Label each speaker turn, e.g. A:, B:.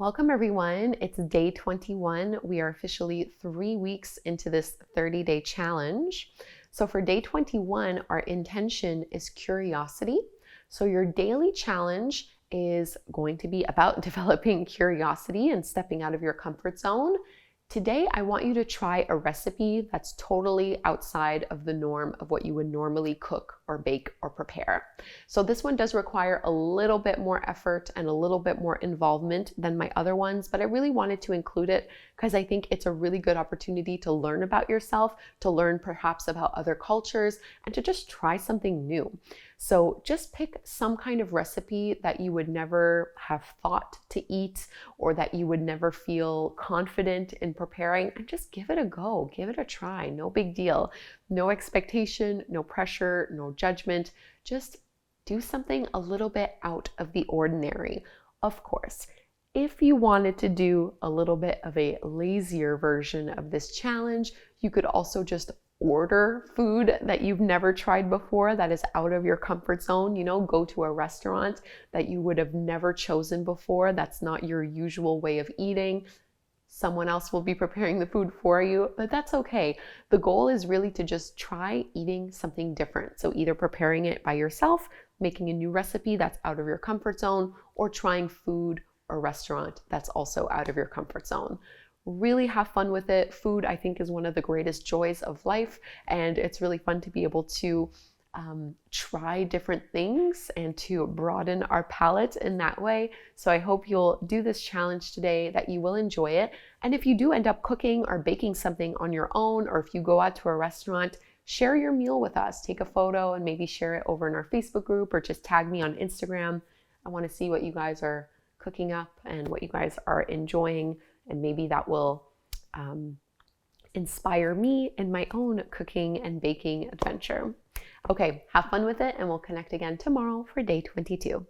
A: Welcome everyone. It's day 21. We are officially 3 weeks into this 30-day challenge. So for day 21, our intention is curiosity. So your daily challenge is going to be about developing curiosity and stepping out of your comfort zone. Today, I want you to try a recipe that's totally outside of the norm of what you would normally cook or bake or prepare. So this one does require a little bit more effort and a little bit more involvement than my other ones, but I really wanted to include it because I think it's a really good opportunity to learn about yourself, to learn perhaps about other cultures, and to just try something new. So just pick some kind of recipe that you would never have thought to eat or that you would never feel confident in preparing, and just give it a go, give it a try. No big deal. No expectation, no pressure, no judgment. Just do something a little bit out of the ordinary. Of course, if you wanted to do a little bit of a lazier version of this challenge, you could also just order food that you've never tried before that is out of your comfort zone. Go to a restaurant that you would have never chosen before. That's not your usual way of eating. Someone else will be preparing the food for you, but that's okay. The goal is really to just try eating something different. So either preparing it by yourself, making a new recipe that's out of your comfort zone, or trying food or restaurant that's also out of your comfort zone. Really have fun with it. Food, I think, is one of the greatest joys of life, and it's really fun to be able to try different things and to broaden our palate in that way. So I hope you'll do this challenge today, that you will enjoy it. And if you do end up cooking or baking something on your own, or if you go out to a restaurant, share your meal with us. Take a photo and maybe share it over in our Facebook group, or just tag me on Instagram. I want to see what you guys are cooking up and what you guys are enjoying, and maybe that will inspire me in my own cooking and baking adventure. Okay, have fun with it, and we'll connect again tomorrow for day 22.